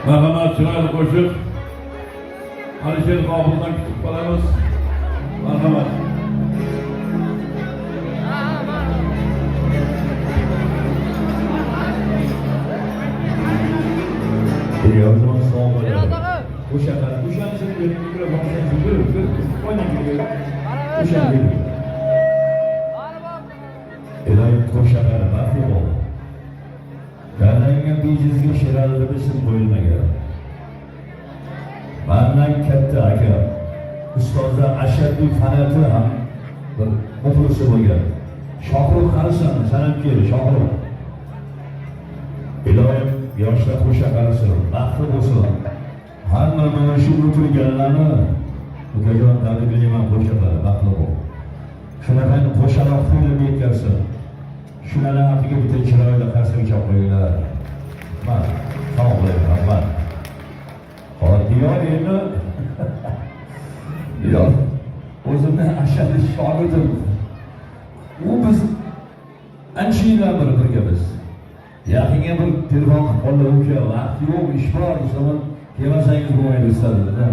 Marhamat, chiroyli qo'shiq. Alisher Qobildan kutib qolamiz. Marhamat. Yavrum sağ ol. Uşağın seni benim mikrofonu sen dur. Oynak ediyor. Uşağın benim. İlahi koşaklar mahvum ol. Kananga bejizga şiralda bisim qo'yilmagan. Mendan katta aka, ustozlar ashaddiy fanati ham bir muxlisi bo'lgan. Shohruh qarasan, san'atga Shohruh. Ilohim yoshlar qo'sha qarasin, baxtli bo'lsin. Hamma mana shu o'tirganlarni ukajon tabriklayman qo'shalar, baxtli bo'l. Shunaqangi qo'shalar qo'yib yetkazsin. Shularni haqiga bitta chiroyli qarsak chopinglar. Mana, sog' bo'ling, rahmat. Hozir diyor endi. Diyor. O'zimni ashaddiy shogirdim. U biz ancha yillar birga biz. Yaqinga bir telefon qilib uka, vaqt yo'q, ish bor, desam, kelmasangiz bo'lmaydi istadi-da.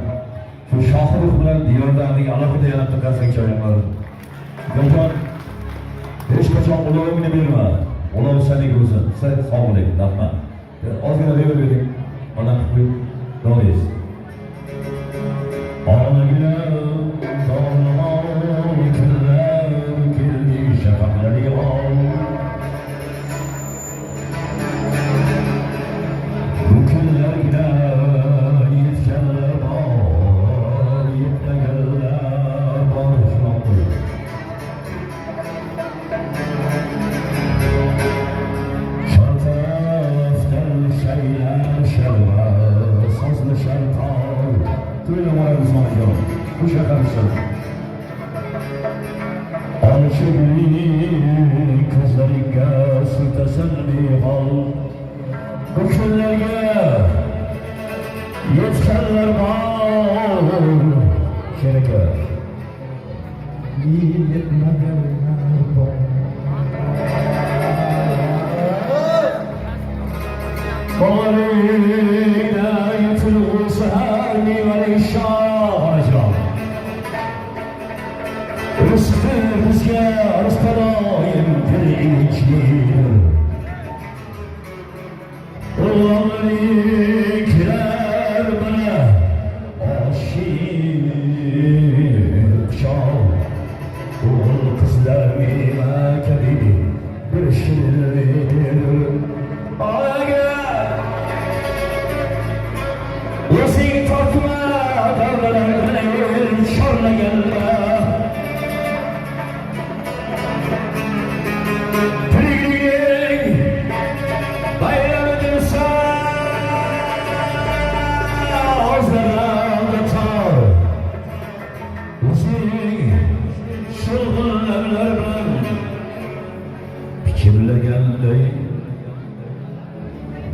Shu Shohruh bilan Diyordagi alohida yana bitta qarsak chopinglar. Ukajon hech qachon ulovingni berma. Ulov sening o'zing. Sen sog' bo'ling, rahmat. Ozgina bering. Mana qo'y. Do'st. Onagina sog'lom kunlar keldi shafaqlari ol. Bu kunlarga yetganlar bor, yetmaganlar bor. Kuşa karışır. Alışıklı kızlarıga sürtesin bir hal. Bu günlerge yetkenler var. Şereke. Yetmeyenler var. Bağırıyla yatırıl sahani ve işarca. Rızkı rızkı rızkalayım dilekler. Ulanlıklar bana aşık çal. Ul kızlarıma kebi bir şirin. Aga Yasini tortma dağlarına şorla gelme.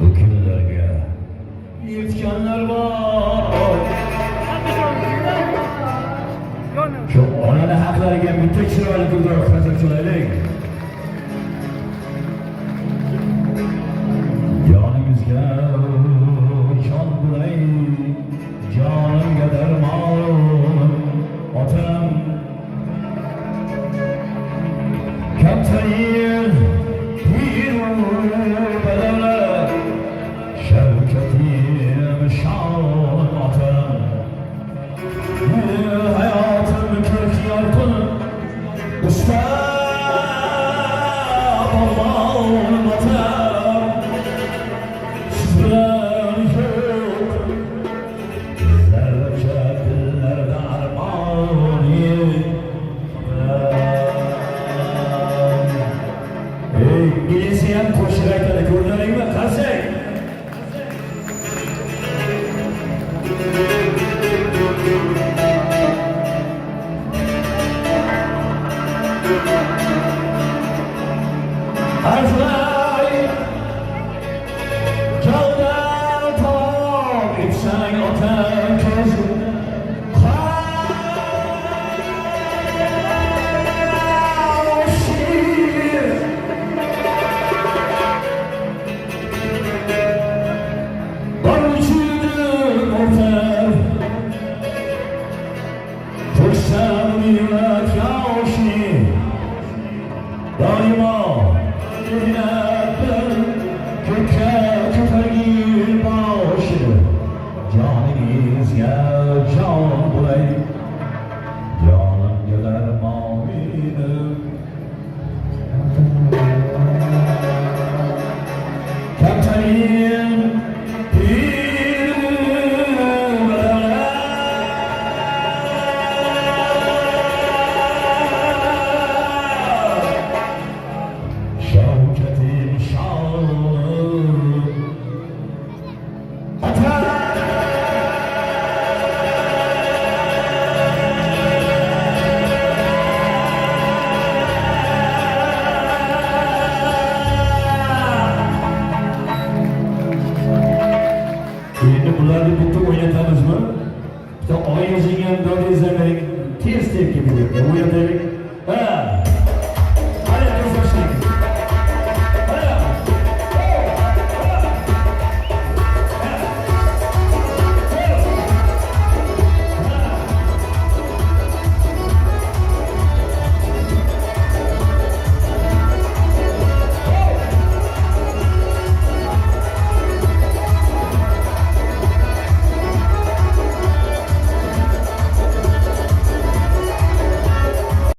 Bu günlerge yetkenler var. Şu onana haklarga bitta chiroyli gullar qarsak cho'laylik. Yoningizga jon bo'lay, jonimga darmon otam. Katta yil badalar şevketim şan atam. Hayatım kırk yarkın usta babam atam. Süren yok zerre dillerde armani. İngilizce ham qo'shiq aytadi, ko'rdilaringmi? Qarsak. Harflay jaldan top etsang otam ko'zim. Barıcı Karim Şevketin şanı Endi bularni bitta o'ynatamizmi? Bitta oyingizning ham dodingizdan tez tepki beradi. O'ynataylik.